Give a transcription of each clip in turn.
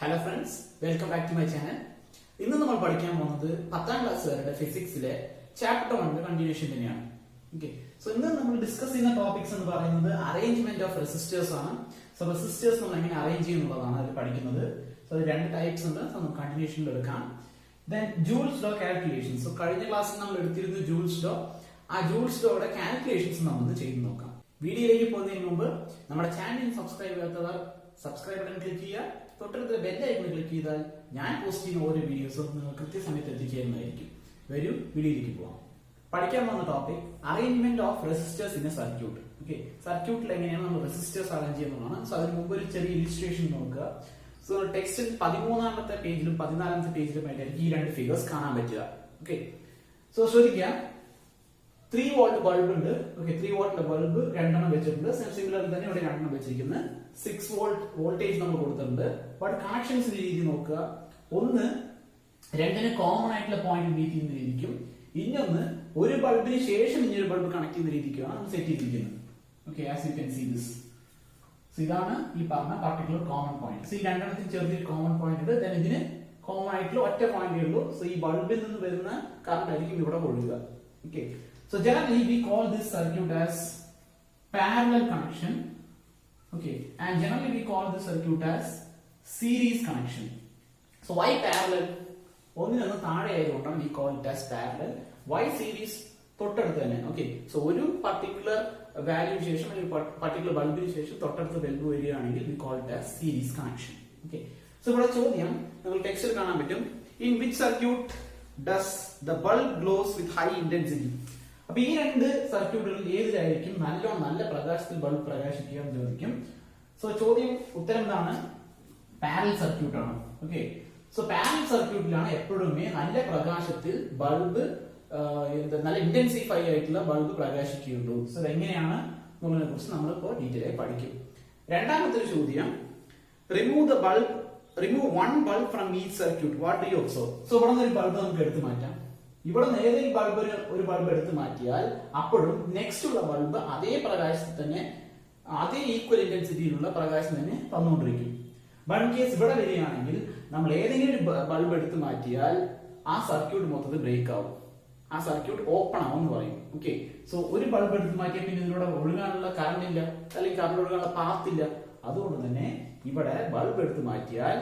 Hello friends, welcome back to my channel. ഇന്ന് നമ്മൾ പഠിക്കാൻ പോകുന്നത് 10ാം ക്ലാസ് വരെ ഫിസിക്സിലെ ചാപ്റ്റർ 1 കണ്ടിന്യൂഷൻ തന്നെയാണ്. ഓക്കേ, സോ ഇന്ന് നമ്മൾ ഡിസ്കസ് ചെയ്യുന്ന ടോപ്പിക്സ് എന്ന് പറയുന്നത് അറേഞ്ച്മെന്റ് ഓഫ് റെസിസ്റ്റേഴ്സ് ആണ്. സോ റെസിസ്റ്റേഴ്സ് നമ്മൾ എങ്ങനെ അറേഞ്ച് ചെയ്യുന്നുള്ളതാണ് അതിൽ പഠിക്കുന്നത്. സോ അത് രണ്ട് ടൈപ്സ് ഉണ്ട്, സോ നമുക്ക് കണ്ടിന്യൂഷനിൽ എടുക്കാം. Then Joule's law calculation. So കഴിഞ്ഞ ക്ലാസ്സിൽ നമ്മൾ എടുത്തിരുന്നു ജൂൾസ് ലോ. ആ ജൂൾസ് ലോയുടെ കാൽക്കുലേഷൻസ് നമ്മൾ ചെയ്ത് നോക്കാം. വീഡിയോയിലേക്ക് പോകുന്നതിന് മുമ്പ് നമ്മുടെ ചാനൽ സബ്സ്ക്രൈബ് ചെയ്യാത്തവർ സബ്സ്ക്രൈബ് ബട്ടൺ ക്ലിക്ക് ചെയ്യുക. തൊട്ടടുത്ത ബെൽ ഐക്കൺ ക്ലിക്ക് ചെയ്താൽ ഞാൻ പോസ്റ്റ് ചെയ്യുന്ന ഓരോ വീഡിയോസും നിങ്ങൾ കൃത്യസമയത്ത് എത്തിച്ചേരുന്നതായിരിക്കും. വരൂ വീഡിയോയിലേക്ക് പോവാം. പഠിക്കാൻ പോകുന്ന topic arrangement of resistors in A circuit. Okay, സർക്യൂട്ടിൽ എങ്ങനെയാണ് നമ്മൾ റെസിസ്റ്റേഴ്സ് അറേഞ്ച് ചെയ്യുന്നതാണ്. സോ അതിന് മുമ്പ് ഒരു ചെറിയ ഇലിസ്ട്രേഷൻ നോക്കുക. സോ ടെക്സ്റ്റിൽ 13ാമത്തെ പേജിലും 14ാമത്തെ പേജിലുമായിട്ടായിരിക്കും ഈ രണ്ട് ഫിഗേഴ്സ് കാണാൻ പറ്റുക. ഓക്കെ, സോ ശ്രദ്ധിക്കുക. 3 വോൾട്ട് ബൾബ് ഉണ്ട്. ഓക്കെ, 3 വോൾട്ടിന്റെ ബൾബ് രണ്ടെണ്ണം വെച്ചിട്ടുണ്ട്. സിമിലർ തന്നെ ഇവിടെ രണ്ടെണ്ണം വെച്ചിരിക്കുന്നത്. 6 വോൾട്ട് വോൾട്ടേജ് നമ്മൾ കൊടുത്തിട്ടുണ്ട്. ബട്ട് കണക്ഷൻസിന്റെ രീതി നോക്കുക. ഒന്ന് രണ്ടിന് കോമൺ ആയിട്ടുള്ള പോയിന്റ് മീറ്റ് ചെയ്യുന്ന രീതിക്കും, ഇന്നൊന്ന് ഒരു ബൾബിന് ശേഷം ഇനിയൊരു ബൾബ് കണക്ട് ചെയ്യുന്ന രീതിക്കാണ് നമ്മൾ സെറ്റ് ചെയ്തിരിക്കുന്നത്. Okay, as you can see this. ഇതാണ് ഈ പറഞ്ഞ പർട്ടിക്കുലർ കോമൺ പോയിന്റ്. സോ ഈ രണ്ടെണ്ണത്തിന് ചെറിയൊരു കോമൺ പോയിന്റ് ഉണ്ട്. ദെൻ ഇതിന് കോമൺ ആയിട്ടുള്ള ഒറ്റ പോയിന്റേ ഉള്ളൂ. സോ ഈ ബൾബിൽ നിന്ന് വരുന്ന കറന്റ് ആയിരിക്കും ഇവിടെ ഒഴുകുക. Okay, so generally we call this circuit as parallel connection. Okay, and generally we call this circuit as series connection. So why parallel? ഒന്നിനൊന്ന് താഴെ ആയതുകൊണ്ടാണ് we call it as parallel. Why series? തൊട്ടടുത്ത് തന്നെ. Okay, so ഒരു particular വാല്യൂന് ശേഷം ഒരു particular ബൾബിന് ശേഷം തൊട്ടടുത്ത ബൾബ് വരികയാണെങ്കിൽ we call it as series connection. Okay, so ഇവിടെ ചോദ്യം നിങ്ങൾ ടെക്സ്റ്റിൽ കാണാൻ പറ്റും. In which circuit does the bulb glows with high intensity? അപ്പൊ ഈ രണ്ട് സർക്യൂട്ടുകളിൽ ഏതിലായിരിക്കും നല്ല പ്രകാശത്തിൽ ബൾബ് പ്രകാശിക്കുക എന്ന് ചോദിക്കും. സോ ചോദ്യം ഉത്തരം എന്താണ്? പാരലൽ സർക്യൂട്ട് ആണ്. ഓക്കെ, സോ പാരലൽ സർക്യൂട്ടിലാണ് എപ്പോഴുമേ നല്ല പ്രകാശത്തിൽ ബൾബ് നല്ല ഇന്റൻസിഫൈ ആയിട്ടുള്ള ബൾബ് പ്രകാശിക്കുകയുള്ളൂ. സോ എങ്ങനെയാണ് എന്നുള്ളതിനെ കുറിച്ച് നമ്മളിപ്പോ ഡീറ്റെയിൽ ആയി പഠിക്കും. രണ്ടാമത്തെ ചോദ്യം, remove one bulb from each circuit, what do you observe? So ഇവിടെ നിന്ന് ഒരു ബൾബ് നമുക്ക് എടുത്തു മാറ്റാം. ഇവിടെ നിന്ന് ഏതെങ്കിലും ഒരു ബൾബ് എടുത്തു മാറ്റിയാൽ അപ്പോഴും നെക്സ്റ്റ് ഉള്ള ബൾബ് അതേ പ്രകാശത്തിൽ തന്നെ അതേ ഈക്വൽ ഇന്റൻസിറ്റിയിലുള്ള പ്രകാശം തന്നെ തന്നുകൊണ്ടിരിക്കും. ബട്ട് കേസ് ഇവിടെ വരികയാണെങ്കിൽ നമ്മൾ ഏതെങ്കിലും ഒരു ബൾബ് എടുത്തു മാറ്റിയാൽ ആ സർക്യൂട്ട് മൊത്തത്തിൽ ബ്രേക്ക് ആവും, ആ സർക്യൂട്ട് ഓപ്പൺ ആവും എന്ന് പറയും. ഓക്കെ, സോ ഒരു ബൾബ് എടുത്തു മാറ്റിയാൽ പിന്നെ ഇതിലൂടെ ഒഴുകാനുള്ള കറണ്ട് ഇല്ല, അല്ലെങ്കിൽ കറണ്ട് ഒഴുകാനുള്ള പാത്ത് ഇല്ല. അതുകൊണ്ട് തന്നെ ഇവിടെ ബൾബ് എടുത്തു മാറ്റിയാൽ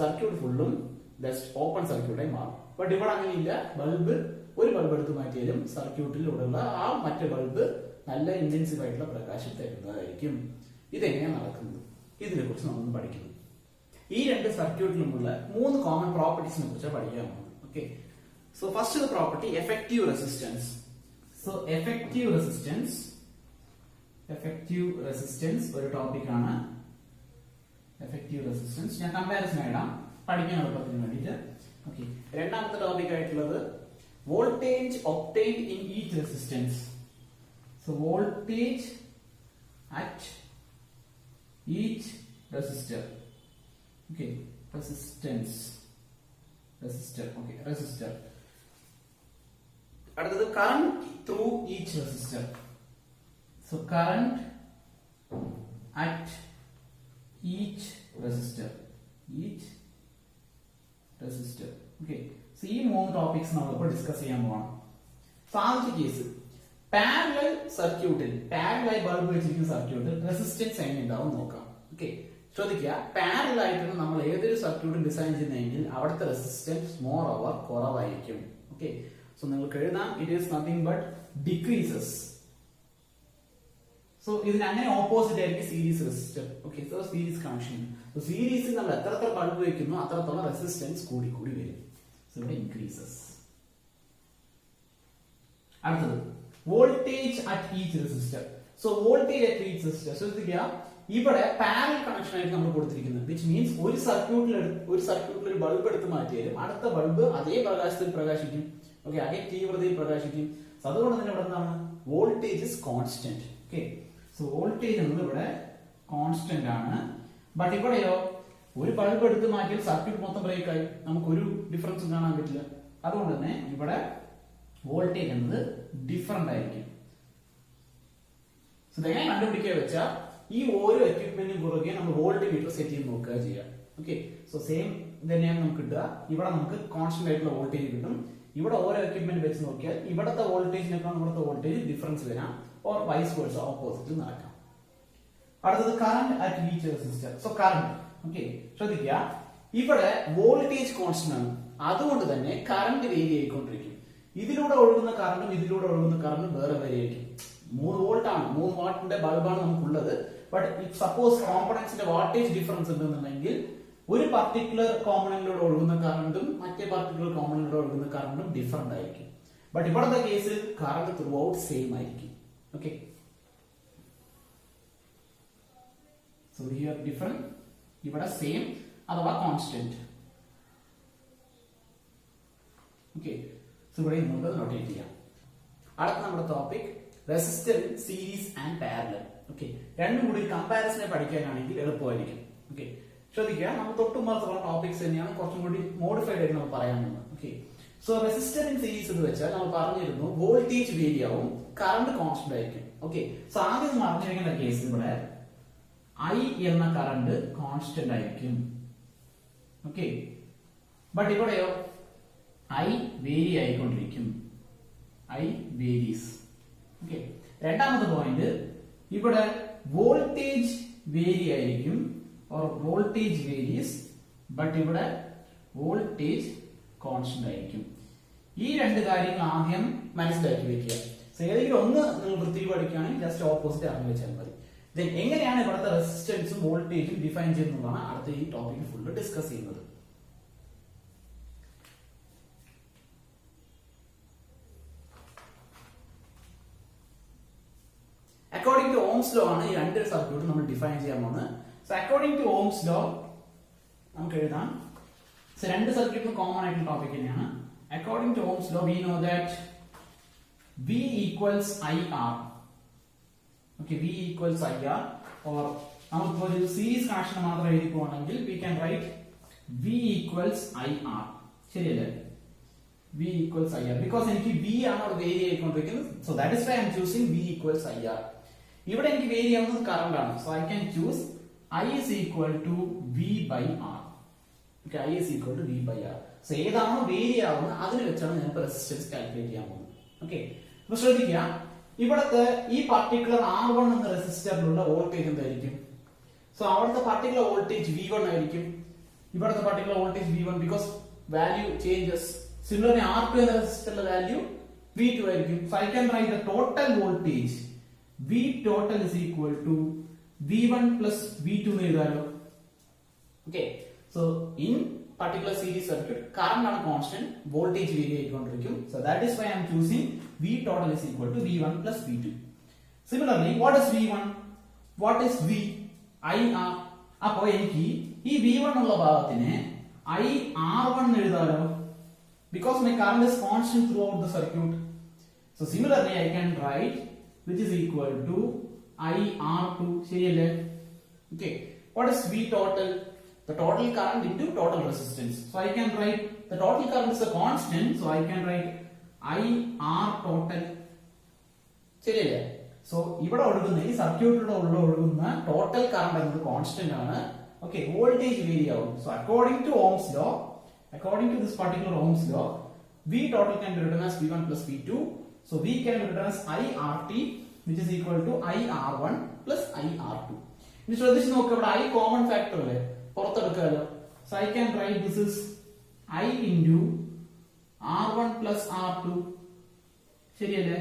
സർക്യൂട്ട് ഫുള്ളും ഓപ്പൺ സർക്യൂട്ടായി മാറും. ബട്ട് ഇവിടെ അങ്ങനെയില്ല. ഒരു ബൾബ് എടുത്ത് മാറ്റിയാലും സർക്യൂട്ടിലൂടെയുള്ള ആ മറ്റു ബൾബ് നല്ല ഇന്റൻസീവ് ആയിട്ടുള്ള പ്രകാശം തരുന്നതായിരിക്കും. ഇതെങ്ങനെയാണ് നടക്കുന്നത് ഇതിനെ കുറിച്ച് നമ്മൾ പഠിക്കുന്നു. ഈ രണ്ട് സർക്യൂട്ടിലുമുള്ള 3 കോമൺ പ്രോപ്പർട്ടീസിനെ കുറിച്ച് പഠിക്കാൻ പോകുന്നത്. Okay, so first property effective resistance. So effective resistance ഒരു ടോപ്പിക് ആണ്. എഫക്റ്റീവ് റെസിസ്റ്റൻസ് ഞാൻ കമ്പാരിസൺ ഇടാം പഠിക്കാൻ എളുപ്പത്തിന് വേണ്ടിയിട്ട്. ഓക്കെ, രണ്ടാമത്തെ ടോപ്പിക് ആയിട്ടുള്ളത് voltage obtained in each resistance. So voltage at each resistor. Okay, resistor. അടുത്തത് current through each resistor. So current at each resistor. Okay, so ഈ 3 ടോപ്പിക്സ് നമ്മളിപ്പോൾ ഡിസ്കസ് ചെയ്യാൻ പോകണം. സോ ആദ്യത്തെ കേസ് പാരലൽ സർക്യൂട്ടിൽ, പാരലൽ ബൾബ് വെച്ചിരിക്കുന്ന സർക്യൂട്ടിൽ റെസിസ്റ്റൻസ് എങ്ങനെ ഉണ്ടാവും നോക്കാം. ഓക്കെ, ശ്രദ്ധിക്കുക. പാരലൽ ആയിട്ടാണ് നമ്മൾ ഏതൊരു സർക്യൂട്ടും ഡിസൈൻ ചെയ്യുന്നതെങ്കിൽ അവിടുത്തെ റെസിസ്റ്റൻസ് മോർ ഓവർ കുറവായിരിക്കും. ഓക്കെ, സോ നിങ്ങൾക്ക് എഴുതാം it is nothing but decreases. So ഇതിന് അങ്ങനെ ഓപ്പോസിറ്റ് ആയിരിക്കും series resistor. Okay, so series connection. So സീരീസിൽ നമ്മൾ എത്ര ബൾബ് വെക്കുന്നു അത്രത്തോളം റെസിസ്റ്റൻസ് കൂടി വരും. സോ ഇവിടെ ഇൻക്രീസസ്. അടുത്തത് voltage at each resistor. So voltage at each resistor ശ്രദ്ധിക്കുക. ഇവിടെ പാരലൽ കണക്ഷൻ ആയിട്ട് നമ്മൾ കൊടുത്തിരിക്കുന്നത്, വിച്ച് മീൻസ് ഒരു സർക്യൂട്ടിൽ ഒരു ബൾബ് എടുത്ത് മാറ്റിയാലും അടുത്ത ബൾബ് അതേ പ്രകാശത്തിൽ പ്രകാശിക്കും. ഓക്കെ, അതേ തീവ്രതയിൽ പ്രകാശിക്കും. സോ അതുകൊണ്ട് തന്നെ ഇവിടെ എന്താണ്? Voltage is constant. Okay, so voltage എന്നത് ഇവിടെ കോൺസ്റ്റന്റ് ആണ്. ബട്ട് ഇവിടെയോ ഒരു ബൾബ് എടുത്ത് മാറ്റിയാൽ സർക്യൂട്ട് മൊത്തം ബ്രേക്ക് ആയി, നമുക്കൊരു ഡിഫറൻസും കാണാൻ പറ്റില്ല. അതുകൊണ്ട് തന്നെ ഇവിടെ വോൾട്ടേജ് എന്നത് ഡിഫറന്റ് ആയിരിക്കും. സോ ഇതെങ്ങനെ കണ്ടുപിടിക്കുക വെച്ചാൽ ഈ ഓരോ എക്യുപ്മെന്റിനും പുറകെ നമ്മൾ വോൾട്ട് മീറ്റർ സെറ്റ് ചെയ്ത് നോക്കുക ചെയ്യാം. ഓക്കെ. സോ സെയിം തന്നെയാണ് നമുക്ക് കിട്ടുക. ഇവിടെ നമുക്ക് കോൺസ്റ്റന്റ് ആയിട്ടുള്ള വോൾട്ടേജ് കിട്ടും. ഇവിടെ ഓരോ എക്യുപ്മെന്റ് വെച്ച് നോക്കിയാൽ ഇവിടുത്തെ വോൾട്ടേജിനേക്കാൾ ഇവിടുത്തെ വോൾട്ടേജ് ഡിഫറൻസ് വരാം, ഓർ വൈസ് വേഴ്സ ഓപ്പോസിറ്റ് നടക്കാം. അടുത്തത് current at each resistor. So current, okay, ശ്രദ്ധിക്കുക, ഇവിടെ വോൾട്ടേജ് കോൺസ്റ്റന്റ് ആണ്, അതുകൊണ്ട് തന്നെ കറന്റ് വേരി ആയിക്കൊണ്ടിരിക്കും. ഇതിലൂടെ ഒഴുകുന്ന കറണ്ടും ഇതിലൂടെ ഒഴുകുന്ന കറണ്ടും വേറെ വേറെ ആയിരിക്കും. 3 വോൾട്ട് ആണ്, 3 വാട്ടിന്റെ ബൾബാണ് നമുക്കുള്ളത്. ബട്ട് ഇഫ് സപ്പോസ് കോമ്പണന്റ്സിന്റെ വാട്ടേജ് ഡിഫറൻസ് ഉണ്ടെന്നുണ്ടെങ്കിൽ ഒരു പർട്ടിക്കുലർ കോമ്പണന്റിലൂടെ ഒഴുകുന്ന കറണ്ടും മറ്റേ പർട്ടിക്കുലർ കോമ്പണന്റിലൂടെ ഒഴുകുന്ന കറണ്ടും ഡിഫറെന്റ് ആയിരിക്കും. ബട്ട് ഇവിടുത്തെ കേസിൽ കറണ്ട് ത്രൂ ഔട്ട് സെയിം ആയിരിക്കും. ഓക്കെ, സോ ഹിയർ ഡിഫറെന്റ്, ഇവിടെ സെയിം അഥവാ കോൺസ്റ്റന്റ്. ഓക്കെ, സോ ഇവിടെ നമുക്ക് നോട്ടേറ്റ് ചെയ്യാം. അടുത്ത നമ്മുടെ topic resistor in series and parallel. Okay, രണ്ടും കൂടി കമ്പാരിസനെ പഠിക്കാനാണെങ്കിൽ എളുപ്പമായിരിക്കും. ഓക്കെ, ശ്രദ്ധിക്കുക, നമ്മൾ തൊട്ടുമുമ്പുള്ള ടോപ്പിക്സ് തന്നെയാണ്, കുറച്ചും കൂടി മോഡിഫൈഡ് ആയിട്ട് നമ്മൾ പറയാനുള്ളത്. Okay, so resistor in series എന്ന് വെച്ചാൽ നമ്മൾ പറഞ്ഞിരുന്നു വോൾട്ടേജ് വേരി ആവും, കറണ്ട് കോൺസ്റ്റന്റ് ആയിരിക്കും. ഓക്കെ, സോ ആദ്യം നമ്മൾ അറിഞ്ഞിരിക്കുന്ന കേസ് ഇവിടെ I എന്ന കറണ്ട് കോൺസ്റ്റന്റ് ആയിരിക്കും. ഓക്കെ, ബട്ട് ഇവിടെയോ I വേരി ആയിക്കൊണ്ടിരിക്കും, I വേരീസ്. ഓക്കെ, രണ്ടാമത്തെ പോയിന്റ്, ഇവിടെ വോൾട്ടേജ് വേരി ആയിരിക്കും, or voltage varies, but ഇവിടെ വോൾട്ടേജ് കോൺസ്റ്റന്റ് ആയിരിക്കും. ഈ രണ്ട് കാര്യങ്ങൾ ആദ്യം മനസ്സിലാക്കി വെക്കുക. ഏതെങ്കിലും ഒന്ന് നിങ്ങൾ വൃത്തിയിൽ പഠിക്കുകയാണെങ്കിൽ ജസ്റ്റ് ഓപ്പോസിറ്റ് അറിഞ്ഞു വെച്ചാൽ മതി. ദെൻ എങ്ങനെയാണ് ഇവിടുത്തെ റെസിസ്റ്റൻസും വോൾട്ടേജും ഡിഫൈൻ ചെയ്യുന്നതാണ് അടുത്ത ഈ ടോപ്പിക് ഫുള്ള് ഡിസ്കസ് ചെയ്യുന്നത്. അക്കോർഡിംഗ് ടു ഓംസ് ലോ ആണ് ഈ രണ്ട് സർക്യൂട്ട് നമ്മൾ ഡിഫൈൻ ചെയ്യാൻ പോകുന്നത്. So according to Ohm's law നമുക്ക് എഴുതാം. സോ രണ്ട് സർക്യൂട്ടും കോമൺ ആയിട്ടുള്ള ടോപ്പിക് തന്നെയാണ്. According to Ohm's law we know that V equals IR. Okay, V equals IR, or നമുക്ക് ഒരു സീരീസ് കണക്ഷൻ മാത്രം എഴുതി പോകണമെങ്കിൽ we can write V equals IR. ശരിയല്ലേ? V equals IR because എനിക്ക് V ആണ് അവിടെ vary ആയിക്കൊണ്ടിരിക്കുന്നത്. So that is why I am choosing V equals IR. ഇവിടെ എനിക്ക് വേരി ആവുന്നത് കറന്റ് ആണ്. So I can choose I is equal to V by R. Okay, I is equal to V by R. So ഏതാണോ vary ആവുന്നത് അതിനെ വെച്ചാണ് ഞാൻ resistance calculate ചെയ്യാൻ പോകുന്നത്. ഓക്കെ, അപ്പൊ ശ്രദ്ധിക്കുക, ഇവിടത്തെ ഈ പർട്ടിക്കുലർ R1 എന്ന റെസിസ്റ്ററിലുള്ള വോൾട്ടേജ് എന്തായിരിക്കും? സോ അവിടുത്തെ പർട്ടിക്കുലർ വോൾട്ടേജ് V1 ആയിരിക്കും, ഇവിടുത്തെ particular voltage V1 because value changes. Similarly R2 എന്ന റെസിസ്റ്ററിലെ വാല്യൂ V2 ആയിരിക്കും. So I can write the total voltage V total is equal to V1 plus V2 എന്ന് എഴുതാലോ. Okay, so in particular series circuit current ആണ് constant, voltage vary ആയിക്കൊണ്ടിരിക്കും. So that is why I am choosing V total is equal to V1 plus V2. Similarly, what is V1? What is V? IR. അപ്പോൾ എനിക്ക് ഈ V1 ഉള്ള ഭാഗത്തിനെ IR1 എഴുതാലോ, because my current is constant throughout the circuit. So similarly I can write which is equal to IR2. ശരിയല്ലേ? Okay, what is V total? The total current into total resistance. So I can write the total current is a constant, so I can write IR total. ശരിയല്ലേ? So ഇവിടെ ഒഴുകുന്ന ഈ സർക്യൂട്ടിലൂടെ ഒഴുകുന്ന total current എന്നത് constant ആണ്. Okay, voltage vary ആവും. So according to Ohm's law, according to this particular Ohm's law, V total can be written as V1 plus V2. So V can be written as IRT, which is equal to IR1 plus IR2. ഇനി ശ്രദ്ധിച്ച് നോക്കുക, ഇവിടെ I common factor അല്ലേ, പുറത്തെടുക്കാലോ. So I can write this is I into R1 plus R2. ശരിയല്ലേ?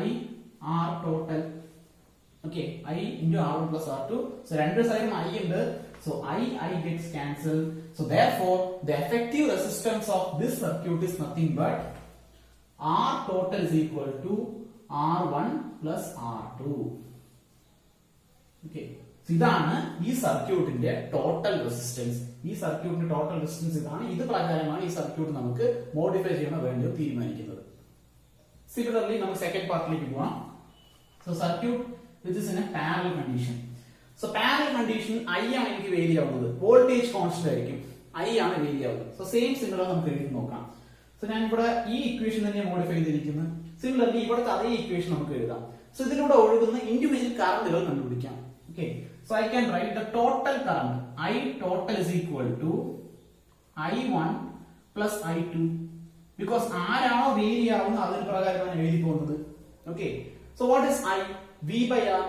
I R total. Okay, I into R1 plus R2. So രണ്ട് സൈഡും I ഉണ്ട്. So I gets cancelled. So therefore the effective resistance of this circuit is nothing but R total is equal to R1 plus R2. Okay, ഇതാണ് ഈ സർക്യൂട്ടിന്റെ total resistance. ഈ സർക്യൂട്ടിന്റെ total resistance ഇതാണ്. ഇത് പ്രകാരമാണ് ഈ സർക്യൂട്ട് നമുക്ക് മോഡിഫൈ ചെയ്യണോ വേണ്ടോ തീരുമാനിക്കുന്നത്. സിമിലർലി നമുക്ക് സെക്കൻഡ് പാർട്ടിലേക്ക് പോവാം. So circuit which is in A parallel condition. So parallel condition I ആണ് എനിക്ക് വേരി ആവുന്നത്, വോൾട്ടേജ് കോൺസ്റ്റന്റ് ആയിരിക്കും, I ആണ് വേരി ആവുന്നത്. സോ സെയിം സിമിലർ നമുക്ക് എഴുതി നോക്കാം. സോ ഞാൻ ഇവിടെ ഈ ഇക്വേഷൻ തന്നെ മോഡിഫൈ ചെയ്തിരിക്കുന്നത്. സിമിലർലി ഇവിടുത്തെ അതേ ഇക്വേഷൻ നമുക്ക് എഴുതാം. സോ ഇതിലൂടെ ഒഴുകുന്ന ഇൻഡിവിജ്വൽ കറന്റുകൾ കണ്ടുപിടിക്കാം. Okay, So I can write the total current. I total is equal to I1 plus I2. Because ആരാണോ വേരി ആവുന്ന അതിന് പ്രകാരമാണ് എഴുതി പോകുന്നത്. Okay. So what is I? V by R.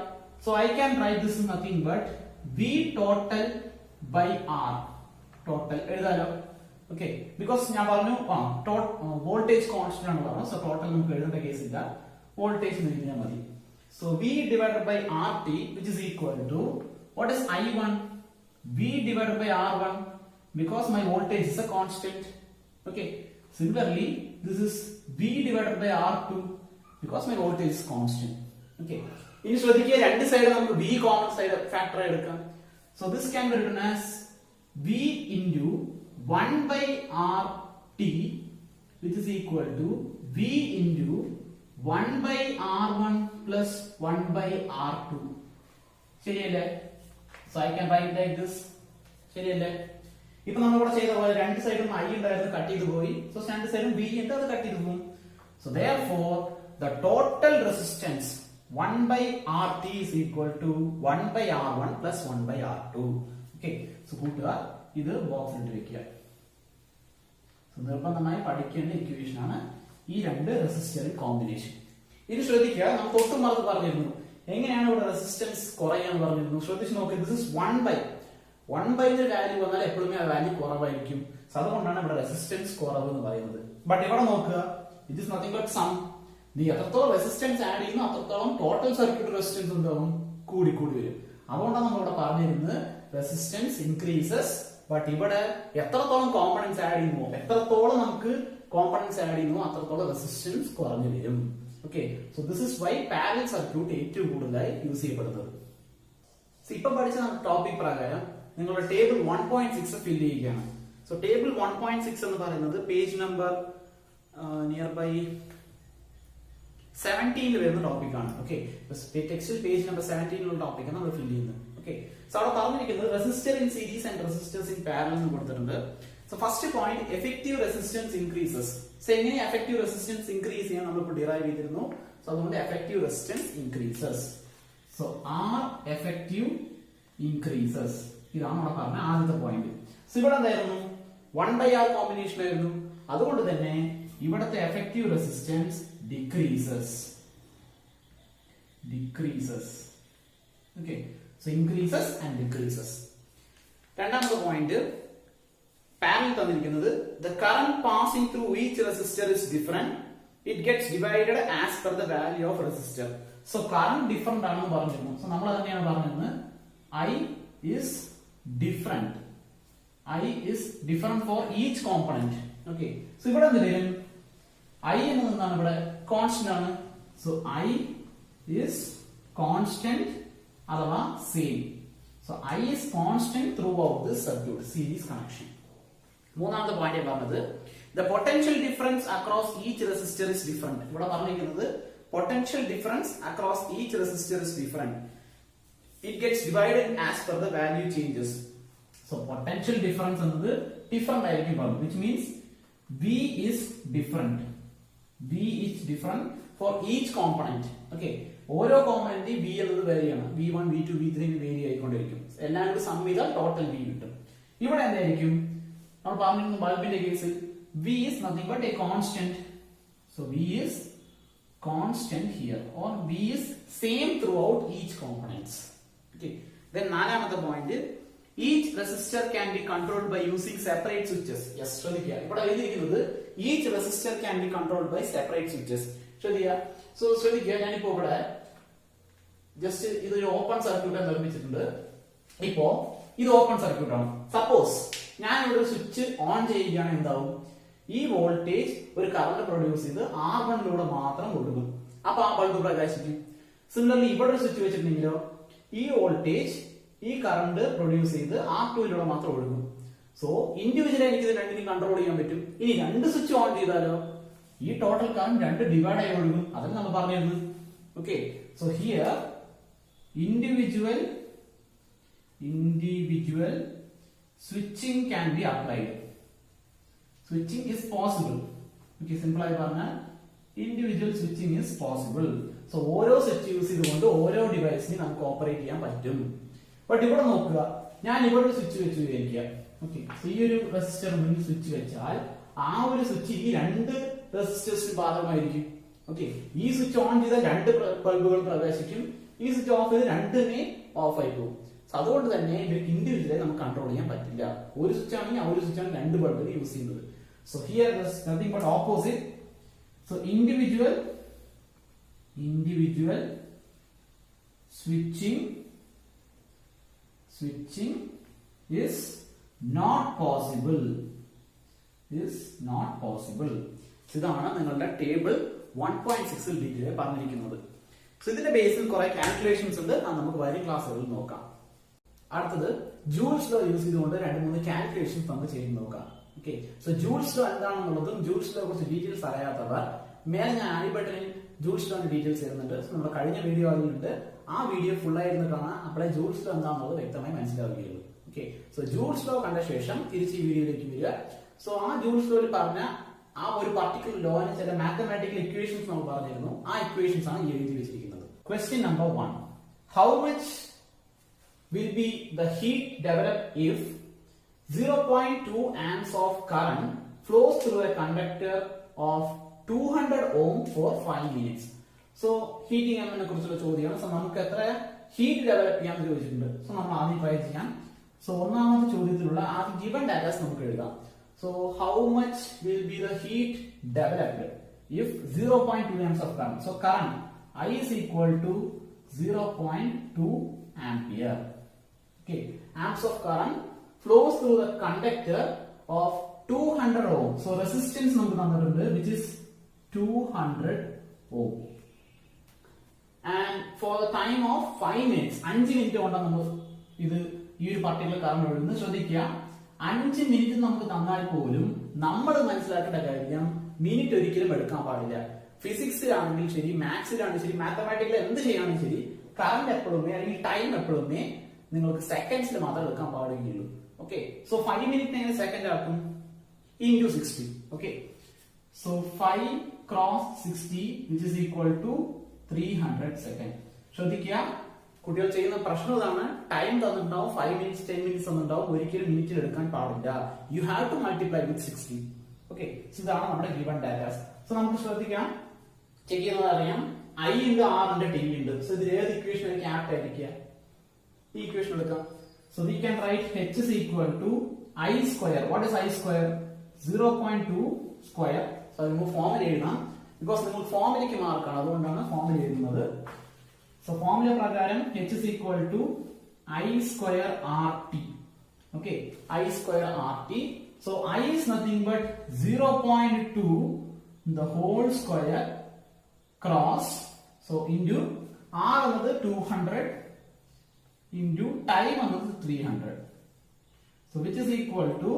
So I can write this is nothing but V total by R. Total എഴുതാലോ. Okay. Because ഞാൻ പറഞ്ഞു voltage constant ആണ് പറഞ്ഞു. So total നമുക്ക് എഴുതേണ്ട കേസ് ഇല്ല. വോൾട്ടേജ് എന്ന് എഴുതിയാൽ മതി. So V divided by RT which is equal to what is I1? V divided by R1 because my voltage is a constant. Okay. Similarly, this is V divided by R2 because my voltage is constant. Okay. ഇനി ശ്രദ്ധിക്കുക രണ്ട് side നമുക്ക് V common side factor എടുക്കാം. So this can be written as V into 1 by RT which is equal to V into 1 by R1 plus 1 by R2. ശരിയല്ലേ? So I can write like this. ശരിയല്ലേ? ഇപ്പൊ നമ്മൾ ഇവിടെ ചെയ്ത പോലെ രണ്ട് സൈഡും I ഉണ്ടായിരുന്നു കട്ട് ചെയ്തു പോയി. So രണ്ട് സൈഡും V ഉണ്ട് അത് കട്ട് ചെയ്തു പോകും. So therefore the total resistance 1 by RT is equal to 1 by R1 plus 1 by R2. Okay. So കൂട്ടുക ഇത് ബോക്സിൽ ഇട്ട് വെക്കുക. So നിർബന്ധമായി പഠിക്കേണ്ട ഇക്വേഷൻ ആണ് ഈ രണ്ട് റെസിസ്റ്റർ കോമ്പിനേഷൻ. ഇനി ശ്രദ്ധിക്കുക നമ്മൾ തൊട്ട് മറന്ന് പറഞ്ഞിരുന്നു എങ്ങനെയാണ് ഇവിടെ റെസിസ്റ്റൻസ് കുറയാന്ന് പറഞ്ഞിരുന്നു. ശ്രദ്ധിച്ച് നോക്കുക. ദിസ് ഇസ് 1 by ന്റെ വാല്യൂ വന്നാൽ എപ്പോഴും ആ വാല്യൂ കുറവായിരിക്കും. സോ അതുകൊണ്ടാണ് ഇവിടെ റെസിസ്റ്റൻസ് കുറവ് എന്ന് പറയുന്നത്. ബട്ട് ഇവിടെ നോക്കുക it is nothing but sum. നീ എത്രത്തോളം റെസിസ്റ്റൻസ് ആഡ് ചെയ്യുന്നു അത്രത്തോളം ടോട്ടൽ സർക്യൂട്ട് റെസിസ്റ്റൻസ് എന്താവും കൂടി വരും. അതുകൊണ്ടാണ് നമ്മൾ ഇവിടെ പറഞ്ഞിരുന്നത് റെസിസ്റ്റൻസ് ഇൻക്രീസസ്. ബട്ട് ഇവിടെ എത്രത്തോളം കോമ്പണൻസ് ആഡ് ചെയ്യുന്നു എത്രത്തോളം നമുക്ക് കോമ്പണൻസ് ആഡ് ചെയ്യുന്നു അത്രത്തോളം റെസിസ്റ്റൻസ് കുറഞ്ഞു വരും. Okay. So this is why parallel circuit ഏറ്റവും കൂടുതലായി യൂസ് ചെയ്യപ്പെടുന്നത്. ഇപ്പൊ പഠിച്ച ടോപ്പിക് പ്രകാരം നിങ്ങളുടെ ടേബിൾ 1.6 ഫില്ല് ചെയ്യുകയാണ്. സോ ടേബിൾ 1.6 എന്ന് പറയുന്നത് പേജ് നമ്പർ നിയർ ബൈ 17 വരുന്ന ടോപ്പിക് ആണ്. ഓക്കെ. ടെക്സ്റ്റിൽ പേജ് നമ്പർ 17 ടോപ്പിക് ആണ് നമ്മൾ ഫില്ല് ചെയ്യുന്നത്. ഓക്കെ. സോ അവിടെ പറഞ്ഞിരിക്കുന്നത് resistor in series and resistors in parallel എന്ന് കൊടുത്തിട്ടുണ്ട്. So first point effective resistance increases. So എങ്ങനെ എഫക്റ്റീവ് റെസിസ്റ്റൻസ് ഇൻക്രീസ് ചെയ്യാൻ നമ്മൾ ഇപ്പോൾ ഡിറൈവ് ചെയ്തിരുന്നു. സോ അതുകൊണ്ട് effective resistance increases. So R effective increases. ഇതാണ് നമ്മൾ പറഞ്ഞ ആദ്യത്തെ പോയിന്റ്. സോ ഇവിടെ എന്തായിരുന്നു 1 by R കോമ്പിനേഷൻ ആയിരുന്നു. അതുകൊണ്ട് തന്നെ ഇവിടത്തെ effective resistance decreases. Okay. So increases and decreases. രണ്ടാമത്തെ പോയിന്റ് പാരലൽ തന്നിരിക്കുന്നത് the current passing through each resistor is different. It gets divided as per the value of resistor. So current different ആണെന്ന് പറഞ്ഞിരുന്നു. So നമ്മൾ തന്നെയാണ് പറഞ്ഞിരുന്നത് I is different for each component. Okay. So ഇവിടെ എന്ത് വരും? I എന്നതാണ് ഇവിടെ കോൺസ്റ്റന്റ് ആണ്. So I is constant അഥവാ same. So I is constant throughout this circuit series connection. മൂന്നാമത്തെ പോയിന്റ് പറഞ്ഞത് the potential difference across each resistor is different. ഇവിടെ പറഞ്ഞിരിക്കുന്നത് potential difference across each resistor is different. It gets divided as per the value changes. So potential difference എന്നത് different ആയിരിക്കും പറഞ്ഞു. Which means V is different for each component. Okay. ഓരോ component V എന്നത് vary ആണ്. V1, V2, V3 vary ആയിക്കൊണ്ടിരിക്കും. എല്ലാം കൂടി some ചെയ്താൽ total V കിട്ടും. ഇവിടെ എന്തായിരിക്കും നമ്മൾ പറഞ്ഞിരുന്നു ബൾബിന്റെ കേസിൽ V is nothing but a constant. So V is constant here or V is same throughout each components. Okay. Then നാലാമത്തെ point each resistor can be controlled by using separate switches. Yes, ശ്രദ്ധിക്കുക. ഇവിടെ എഴുതിയിരിക്കുന്നത് each resistor can be controlled by separate switches. ശ്രദ്ധിക്കുക. So ശ്രദ്ധിക്കുക ഞാനിപ്പോ ഇവിടെ just ഇതൊരു open circuit നിർമ്മിച്ചിട്ടുണ്ട്. ഇപ്പോ ഇത് ഓപ്പൺ സർക്യൂട്ട് ആണ്. സപ്പോസ് ഞാൻ ഇവിടെ സ്വിച്ച് ഓൺ ചെയ്യുകയാണെങ്കിൽ എന്താവും ഈ വോൾട്ടേജ് ഒരു കറന്റ് പ്രൊഡ്യൂസ് ചെയ്ത് R1 മാത്രം കൊടുക്കും. അപ്പൊ ആ ബൾബ് പ്രകാശിക്കും. സിമിലർലി ഇവിടെ ഒരു സ്വിച്ച് വെച്ചിട്ടുണ്ടെങ്കിലോ ഈ വോൾട്ടേജ് ഈ കറന്റ് പ്രൊഡ്യൂസ് ചെയ്ത് R2 മാത്രം ഒഴുകും. സോ ഇൻഡിവിജ്വലി എനിക്ക് ഇത് രണ്ടിനും കൺട്രോൾ ചെയ്യാൻ പറ്റും. ഇനി രണ്ട് സ്വിച്ച് ഓൺ ചെയ്താലോ ഈ ടോട്ടൽ കറന്റ് രണ്ട് ഡിവൈഡ് ആയി ഒഴുകും. അതാണ് നമ്മൾ പറഞ്ഞിരുന്നു. Okay. So here individual switching can be applied. Switching is possible. Okay, simple ആയി പറഞ്ഞാൽ individual switching is possible. So ഓരോ സ്വിച്ച് യൂസ് ചെയ്തുകൊണ്ട് ഓരോ ഡിവൈസിനെ നമുക്ക് ഓപ്പറേറ്റ് ചെയ്യാൻ പറ്റും. ബട്ട് ഇവിടെ നോക്കുക, ഞാൻ ഇവിടെ ഒരു സ്വിച്ച് വെച്ച് വിചാരിക്കുക. ഓക്കെ, ഈ ഒരു റെസിസ്റ്റർ മുന്നിൽ സ്വിച്ച് വെച്ചാൽ ആ ഒരു സ്വിച്ച് ഈ രണ്ട് റെസിസ്റ്റേഴ്സിന് ബാധകമായിരിക്കും. ഓക്കെ, ഈ സ്വിച്ച് ഓൺ ചെയ്താൽ രണ്ട് ബൾബുകൾ പ്രകാശിക്കും, ഈ സ്വിച്ച് ഓഫ് ചെയ്ത് രണ്ടുമേ ഓഫ് ആയി പോകും. അതുകൊണ്ട് തന്നെ ഇവർക്ക് ഇൻഡിവിജ്വലി നമുക്ക് കൺട്രോൾ ചെയ്യാൻ പറ്റില്ല. ഒരു സ്വിച്ച് ആണെങ്കിൽ ആ ഒരു സ്വിച്ചാണ് രണ്ട് ബൾബുകൾ യൂസ് ചെയ്യുന്നത്. So here nothing but opposite. So individual switching is not possible. ഇതാണ് നിങ്ങളുടെ ടേബിൾ 1.6 ഡീറ്റെയിൽ പറഞ്ഞിരിക്കുന്നത്. സോ ഇതിന്റെ ബേസിൽ കുറെ കാൽക്കുലേഷൻസ് ഉണ്ട്, അത് നമുക്ക് വരും ക്ലാസ്സുകളിൽ നോക്കാം. അടുത്തത് ജൂൾസ് ലോ യൂസ് ചെയ്തുകൊണ്ട് 2-3 കാൽക്കുലേഷൻസ് നമുക്ക് ചെയ്ത് നോക്കാം. ഓക്കെ, സോ ജൂൾസ് ലോ എന്താണെന്നുള്ളതും ജൂൾസ് ലോ കുറിച്ച് ഡീറ്റെയിൽസ് അറിയാത്തവർ മേലെ ഞാൻ ഐ ബട്ടണിൽ ജൂൾസ് ലോന്റെ ഡീറ്റെയിൽസ് തരുന്നുണ്ട്. സോ നമ്മുടെ കഴിഞ്ഞ വീഡിയോ അതിലുണ്ട്, ആ വീഡിയോ ഫുൾ ആയിരുന്നു കാണാം. അപ്പോഴേ ജൂൾസ് ലോ എന്താണെന്നുള്ളത് വ്യക്തമായി മനസ്സിലാവുകയുള്ളൂ. ഓക്കെ, സോ ജൂൾസ് ലോ കണ്ട ശേഷം തിരിച്ച് ഈ വീഡിയോയിലേക്ക് വരിക. സോ ആ ജൂൾസ് ലോയിൽ പറഞ്ഞ ആ ഒരു പർട്ടിക്കുലർ ലോന് ചില മാത്തമാറ്റിക്കൽ ഇക്വേഷൻസ് നമ്മൾ പറഞ്ഞിരുന്നു. ആ ഇക്വേഷൻസ് ആണ് ഈ എഴുതി വെച്ചിരിക്കുന്നത്. Question number 1, how much will be the heat developed if 0.2 amps of current flows through a conductor of 200 ohm for 5 minutes. So heating എന്നെ കുറിച്ചുള്ള ചോദ്യമാണ്. സോ നമുക്ക് എത്ര ഹീറ്റ് ഡെവലപ്പ് ചെയ്യാമെന്ന് ചോദിച്ചിട്ടുണ്ട്. സോ നമ്മൾ ആദ്യം ട്രൈ ചെയ്യാം. സോ ഒന്നാമത്തെ ചോദ്യത്തിലുള്ള ആദ്യം ഗിവൺ ഡാറ്റാസ് നമുക്ക് എഴുതാം. So how much will be the heat developed if 0.2 amps of current. So current I is equal to 0.2 ampere. Okay, amps of current flows through the conductor of 200 ohm. So resistance നമുക്ക് തന്നിട്ടുണ്ട്, which is 200 ohm. And for the time of 5 minutes, 5 minute കൊണ്ടാണ് നമ്മൾ ഇത് ഈ ഒരു particular current ഒഴുകുന്നത്. ശ്രദ്ധിക്കുക, 5 minute നമുക്ക് തന്നാൽ പോലും നമ്മൾ മനസ്സിലാക്കേണ്ട കാര്യം മിനിറ്റ് ഒരിക്കലും എടുക്കാൻ പാടില്ല. ഫിസിക്സിലാണെങ്കിൽ ശരി, മാത്സിലാണെങ്കിൽ ശരി, മാത്തമാറ്റിക്കൽ എന്ത് ചെയ്യുകയാണെങ്കിൽ ശരി, കറണ്ട് എപ്പോഴുമേ അല്ലെങ്കിൽ ടൈം എപ്പോഴുമേ നിങ്ങൾക്ക് സെക്കൻഡ്സിൽ മാത്രം എടുക്കാൻ പാടുകയുള്ളൂ. ഓക്കെ, സോ 5 മിനിറ്റ് എങ്ങനെ സെക്കൻഡ് ആക്കും? Into 60. Okay, so 5 cross 60 which is equal to 300 second. ശ്രദ്ധിക്കുക, കുട്ടികൾ ചെയ്യുന്ന പ്രശ്നം ഇതാണ്. ടൈം തന്നിട്ടുണ്ടാവും, 5 മിനിറ്റ്സ് 10 മിനിറ്റ്സ് തന്നിട്ടുണ്ടാവും, ഒരിക്കലും മിനിറ്റിൽ എടുക്കാൻ പാടില്ല. You have to multiply with 60. Okay, ഇതാണ് നമ്മുടെ ഗിവൺ ഡാറ്റാസ്. സോ നമുക്ക് ശ്രദ്ധിക്കാം, ചെക്ക് ചെയ്യുന്നത് അറിയാം. I into R ന്റെ ടി ഉണ്ട്. സോ ഇതിൽ ഏത് ഇക്വേഷൻ ആയിരിക്കും ആപ്റ്റ് ആയിരിക്കുക? ഈ ഇക്വേഷൻ എടുക്കാം. So we can write h is equal to I square. What is I square? 0.2 square. So നമുക്ക് ഫോർമുല എഴുതാം, ബിക്കോസ് നിങ്ങൾ ഫോർമുലയ്ക്ക് മാർക്കാണ്, അതുകൊണ്ടാണ് ഫോർമുല എഴുതുന്നത്. സോ ഫോർമുല പ്രകാരം h is equal to I square RT. Okay, I square RT. So I is nothing but 0.2 the whole square cross. So into R another 200 into time another 300. So which is equal to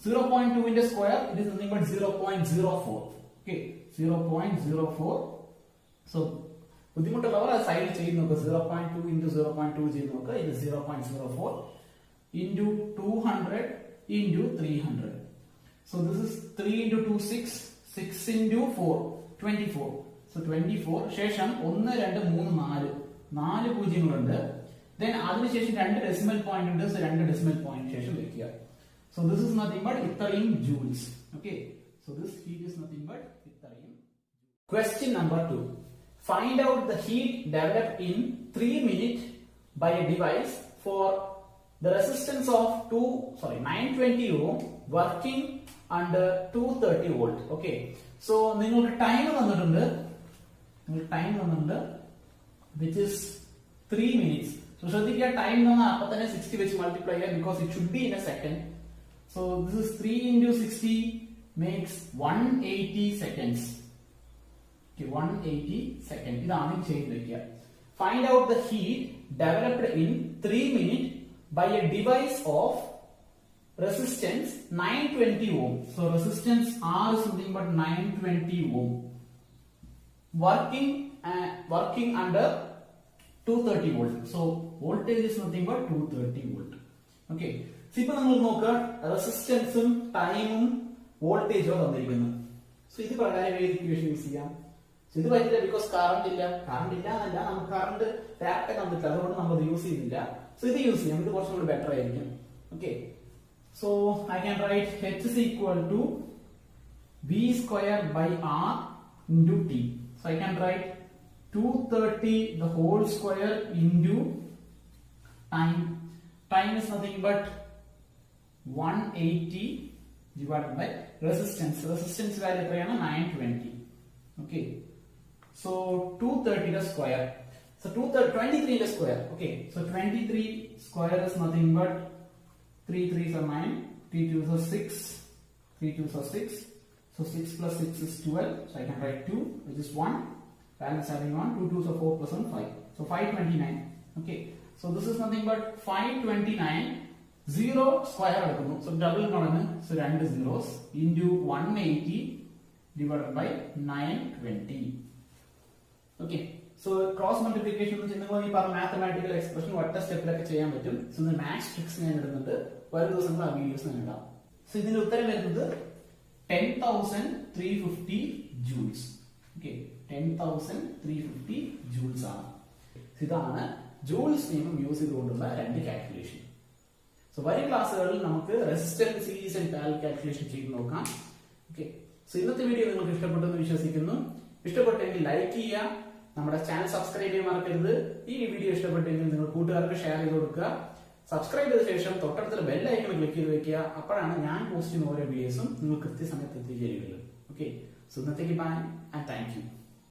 0.2 into square, it is nothing but 0.04. Okay, 0.04. So ബുദ്ധിമുട്ടുള്ളവർ ആ സൈഡിൽ ചെയ്ത് നോക്കുക. 0.2 into 0.2 ചെയ്ത് നോക്കുക. ഇത് 0.04 into 200 into 300. So this is 3 into 2 6, 6 into 4 24. So 24 ശേഷം 1 2 3 4 4 പൂജ്യങ്ങളുണ്ട്. Then അതിനുശേഷം 2 decimal point ഉണ്ട്. സോ 2 ഡെസിമൽ പോയിന്റ് ശേഷം വെക്കുക. So this is nothing but ഇത്രയും joules. Okay, so this heat is nothing but ഇത്രയും. Question number 2, find out the heat developed in 3 minutes by a device for the resistance of 920 ohm working under 230 volt. Okay, so നിങ്ങൾക്ക് time തന്നിട്ടുണ്ട്, which is 3 minutes. So ശ്രദ്ധിക്കുക, time തന്നാൽ അപ്പൊ തന്നെ 60 വെച്ച് multiply ചെയ്യാം, because it should be in a second. So this is 3 into 60 makes 180 seconds. Okay, 180 seconds. ഇതാണ് ചെയ്ത് വെക്കുക. Find out the heat developed in 3 minutes by a device of resistance 920 ohm. So resistance R is something but 920 ohm. Working under 230 volt. So voltage is nothing but 230 volt. Okay. So ഇപ്പോൾ നമ്മൾ നോക്കുക, റെസിസ്റ്റൻസും ടൈമും വോൾട്ടേജോ തന്നിരിക്കുന്നു. So ഇത് പ്രകാരം ഏത് equation use ചെയ്യാം? ഇത് പറ്റില്ല, ബിക്കോസ് കറണ്ട് ഇല്ല എന്നല്ല, നമുക്ക് കറണ്ട് ഡയറക്റ്റ് തന്നിട്ടില്ല, അതുകൊണ്ട് നമ്മൾ യൂസ് ചെയ്യുന്നില്ല. സോ ഇത് യൂസ് ചെയ്യാം, ഇത് കുറച്ചും കൂടി ബെറ്റർ ആയിരിക്കും. Okay, so I can right h is equal to v square by r into t. So I can write 230 the whole square into time. Time is nothing but 180 divided by resistance. Resistance value എത്രയാണ് 920. Okay, so 230 the square. So 23 the square. Okay, so 23 square is nothing but 3 3s are 9, 3 2s are 6, 3 2s are 6. So 6 plus 6 is 12. So I can write 2, which is 1. Balance having 1. 2 2s are 4 plus 1 5. So 529. Okay. So this is nothing but 529. 0 square. So double column. So 2 zeros into 180 divided by 920. Okay. So cross multiplication is mathematical expression. What a step like a so the max tricks videos. So this is 10,350 joules. Okay, 10,350 joules ആണ്. ഇതാണ് joules നിയമം use ചെയ്തുകൊണ്ടുള്ള രണ്ട് calculation. So വരും ക്ലാസ്സുകളിൽ നമുക്ക് resistance series and parallel calculation ചെയ്ത് നോക്കാം. ഓക്കെ, സോ ഇന്നത്തെ വീഡിയോ നിങ്ങൾക്ക് ഇഷ്ടപ്പെട്ടെന്ന് വിശ്വസിക്കുന്നു. ഇഷ്ടപ്പെട്ടെങ്കിൽ ലൈക്ക് ചെയ്യുക, നമ്മുടെ ചാനൽ സബ്സ്ക്രൈബ് ചെയ്യാൻ മറക്കരുത്. ഈ വീഡിയോ ഇഷ്ടപ്പെട്ടെങ്കിൽ നിങ്ങൾ കൂട്ടുകാർക്ക് ഷെയർ ചെയ്ത് കൊടുക്കുക. സബ്സ്ക്രൈബ് ചെയ്ത ശേഷം തൊട്ടടുത്തുള്ള ബെൽ ഐക്കൺ ക്ലിക്ക് ചെയ്ത് വെക്കുക. അപ്പോഴാണ് ഞാൻ പോസ്റ്റ് ചെയ്യുന്ന ഓരോ വീഡിയോസും നിങ്ങൾ കൃത്യസമയത്ത് എത്തിച്ചേരുകയുള്ളൂ. ഓക്കെ, സോ ഇന്നത്തേക്ക് ബൈ ആൻഡ് താങ്ക് യു.